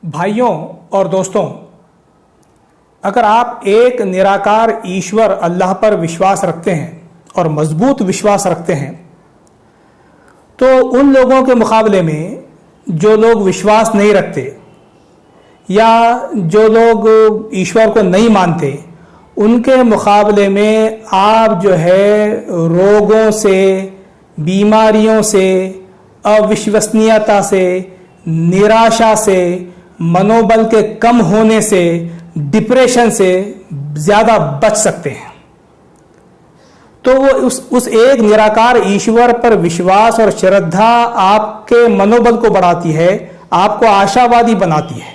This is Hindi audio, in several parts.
भाइयों और दोस्तों, अगर आप एक निराकार ईश्वर अल्लाह पर विश्वास रखते हैं और मजबूत विश्वास रखते हैं, तो उन लोगों के मुकाबले में जो लोग विश्वास नहीं रखते या जो लोग ईश्वर को नहीं मानते, उनके मुकाबले में आप जो है रोगों से, बीमारियों से, अविश्वसनीयता से, निराशा से, मनोबल के कम होने से, डिप्रेशन से ज्यादा बच सकते हैं। तो वो उस एक निराकार ईश्वर पर विश्वास और श्रद्धा आपके मनोबल को बढ़ाती है, आपको आशावादी बनाती है,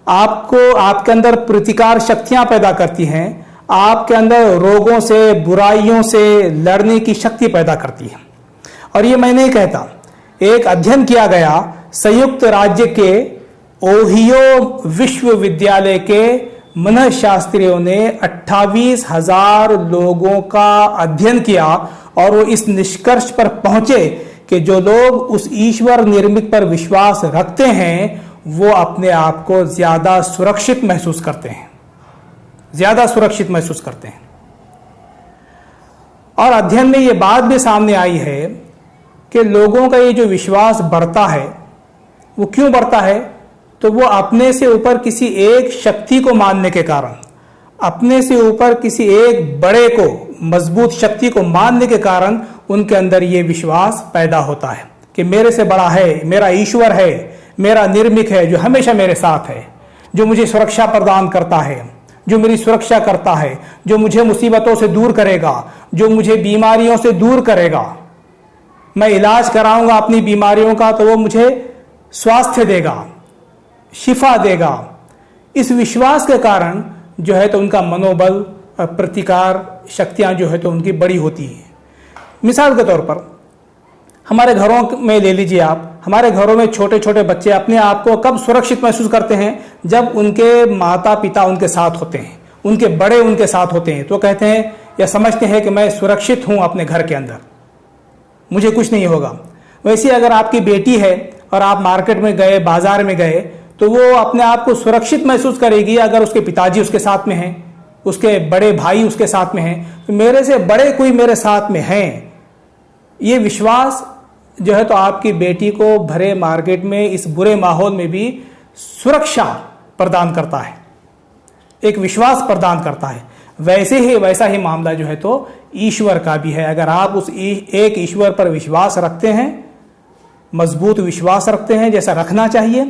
आपको आपके अंदर प्रतिकार शक्तियां पैदा करती हैं, आपके अंदर रोगों से, बुराइयों से लड़ने की शक्ति पैदा करती है। और ये मैं नहीं कहता, एक अध्ययन किया गया संयुक्त राज्य के ओहियो विश्वविद्यालय के मनःशास्त्रियों ने 28,000 लोगों का अध्ययन किया और वो इस निष्कर्ष पर पहुंचे कि जो लोग उस ईश्वर निर्मित पर विश्वास रखते हैं वो अपने आप को ज्यादा सुरक्षित महसूस करते हैं, ज्यादा सुरक्षित महसूस करते हैं। और अध्ययन में ये बात भी सामने आई है कि लोगों का ये जो विश्वास बढ़ता है वो क्यों बढ़ता है, तो वो अपने से ऊपर किसी एक शक्ति को मानने के कारण, अपने से ऊपर किसी एक बड़े को, मजबूत शक्ति को मानने के कारण उनके अंदर ये विश्वास पैदा होता है कि मेरे से बड़ा है, मेरा ईश्वर है, मेरा निर्मिक है जो हमेशा मेरे साथ है, जो मुझे सुरक्षा प्रदान करता है, जो मेरी सुरक्षा करता है, जो मुझे मुसीबतों से दूर करेगा, जो मुझे बीमारियों से दूर करेगा। मैं इलाज कराऊंगा अपनी बीमारियों का तो वो मुझे स्वास्थ्य देगा, शिफा देगा। इस विश्वास के कारण जो है तो उनका मनोबल और प्रतिकार शक्तियां जो है तो उनकी बड़ी होती है। मिसाल के तौर पर हमारे घरों में ले लीजिए आप, हमारे घरों में छोटे छोटे बच्चे अपने आप को कब सुरक्षित महसूस करते हैं, जब उनके माता पिता उनके साथ होते हैं, उनके बड़े उनके साथ होते हैं, तो कहते हैं या समझते हैं कि मैं सुरक्षित हूं अपने घर के अंदर, मुझे कुछ नहीं होगा। वैसे अगर आपकी बेटी है और आप मार्केट में गए, बाजार में गए, तो वो अपने आप को सुरक्षित महसूस करेगी अगर उसके पिताजी उसके साथ में हैं, उसके बड़े भाई उसके साथ में हैं, तो मेरे से बड़े कोई मेरे साथ में हैं। ये विश्वास जो है तो आपकी बेटी को भरे मार्केट में, इस बुरे माहौल में भी सुरक्षा प्रदान करता है, एक विश्वास प्रदान करता है। वैसा ही मामला जो है तो ईश्वर का भी है। अगर आप उस एक ईश्वर पर विश्वास रखते हैं, मजबूत विश्वास रखते हैं जैसा रखना चाहिए,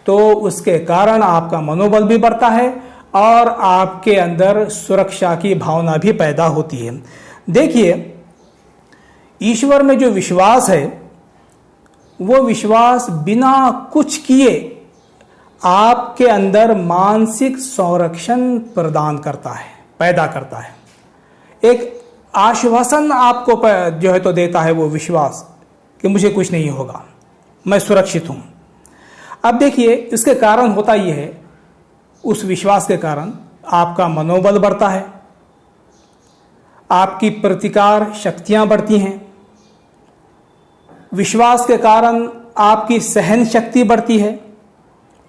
तो उसके कारण आपका मनोबल भी बढ़ता है और आपके अंदर सुरक्षा की भावना भी पैदा होती है। देखिए, ईश्वर में जो विश्वास है वो विश्वास बिना कुछ किए आपके अंदर मानसिक संरक्षण प्रदान करता है, पैदा करता है। एक आश्वासन आपको जो है तो देता है वो विश्वास कि मुझे कुछ नहीं होगा, मैं सुरक्षित हूं। अब देखिए, इसके कारण होता यह है, उस विश्वास के कारण आपका मनोबल बढ़ता है, आपकी प्रतिकार शक्तियां बढ़ती हैं, विश्वास के कारण आपकी सहन शक्ति बढ़ती है,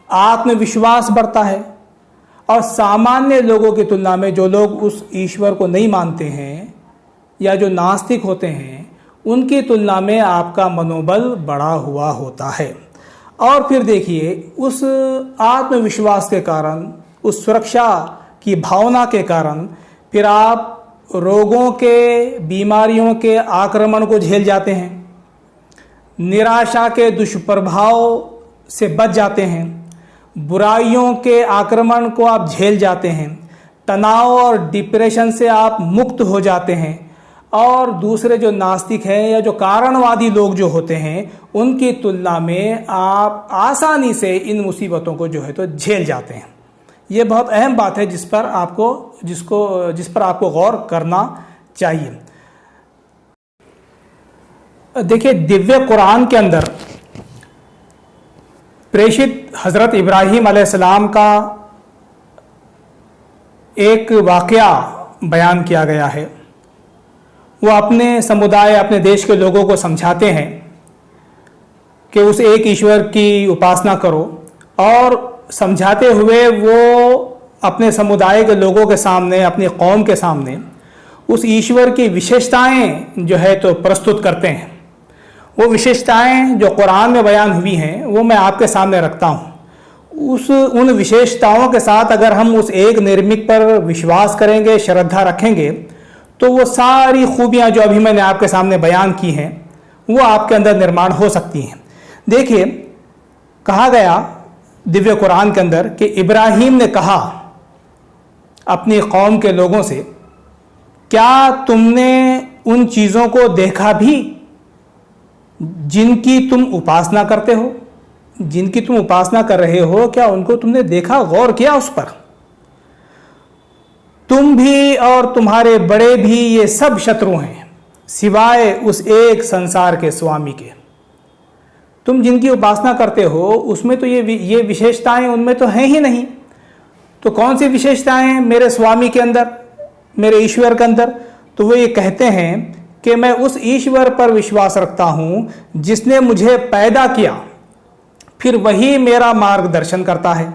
आत्मविश्वास बढ़ता है। और सामान्य लोगों की तुलना में जो लोग उस ईश्वर को नहीं मानते हैं या जो नास्तिक होते हैं, उनकी तुलना में आपका मनोबल बढ़ा हुआ होता है। और फिर देखिए, उस आत्मविश्वास के कारण, उस सुरक्षा की भावना के कारण फिर आप रोगों के, बीमारियों के आक्रमण को झेल जाते हैं, निराशा के दुष्प्रभाव से बच जाते हैं, बुराइयों के आक्रमण को आप झेल जाते हैं, तनाव और डिप्रेशन से आप मुक्त हो जाते हैं। और दूसरे जो नास्तिक हैं या जो कारणवादी लोग जो होते हैं, उनकी तुलना में आप आसानी से इन मुसीबतों को जो है तो झेल जाते हैं। ये बहुत अहम बात है जिस पर आपको गौर करना चाहिए। देखिए, दिव्य कुरान के अंदर प्रेषित हजरत इब्राहीम अलैहिस्सलाम का एक वाकया बयान किया गया है। वो अपने समुदाय, अपने देश के लोगों को समझाते हैं कि उस एक ईश्वर की उपासना करो और समझाते हुए वो अपने समुदाय के लोगों के सामने, अपनी कौम के सामने उस ईश्वर की विशेषताएं जो है तो प्रस्तुत करते हैं। वो विशेषताएं जो कुरान में बयान हुई हैं वो मैं आपके सामने रखता हूँ। उन विशेषताओं के साथ अगर हम उस एक निर्मित पर विश्वास करेंगे, श्रद्धा रखेंगे, तो वो सारी खूबियाँ जो अभी मैंने आपके सामने बयान की हैं वो आपके अंदर निर्माण हो सकती हैं। देखिए, कहा गया दिव्य कुरान के अंदर कि इब्राहीम ने कहा अपनी कौम के लोगों से, क्या तुमने उन चीज़ों को देखा भी जिनकी तुम उपासना करते हो? जिनकी तुम उपासना कर रहे हो, क्या उनको तुमने देखा, गौर किया उस पर? तुम भी और तुम्हारे बड़े भी ये सब शत्रु हैं सिवाय उस एक संसार के स्वामी के। तुम जिनकी उपासना करते हो उसमें तो ये विशेषताएं उनमें तो हैं ही नहीं। तो कौन सी विशेषताएं मेरे स्वामी के अंदर, मेरे ईश्वर के अंदर? तो वो ये कहते हैं कि मैं उस ईश्वर पर विश्वास रखता हूँ जिसने मुझे पैदा किया, फिर वही मेरा मार्गदर्शन करता है,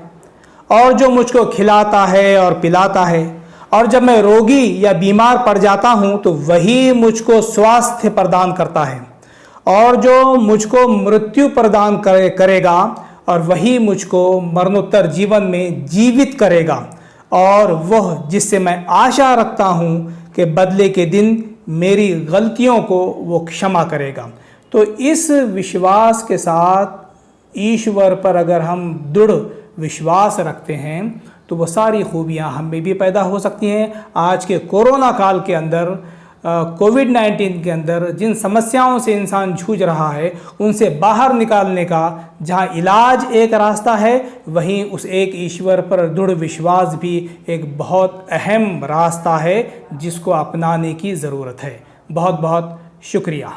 और जो मुझको खिलाता है और पिलाता है, और जब मैं रोगी या बीमार पड़ जाता हूँ तो वही मुझको स्वास्थ्य प्रदान करता है, और जो मुझको मृत्यु प्रदान करेगा और वही मुझको मरणोत्तर जीवन में जीवित करेगा, और वह जिससे मैं आशा रखता हूँ कि बदले के दिन मेरी गलतियों को वो क्षमा करेगा। तो इस विश्वास के साथ ईश्वर पर अगर हम दृढ़ विश्वास रखते हैं तो वो सारी खूबियाँ हम में भी पैदा हो सकती हैं। आज के कोरोना काल के अंदर, कोविड-19 के अंदर जिन समस्याओं से इंसान जूझ रहा है उनसे बाहर निकालने का जहां इलाज एक रास्ता है, वहीं उस एक ईश्वर पर दृढ़ विश्वास भी एक बहुत अहम रास्ता है जिसको अपनाने की ज़रूरत है। बहुत बहुत शुक्रिया।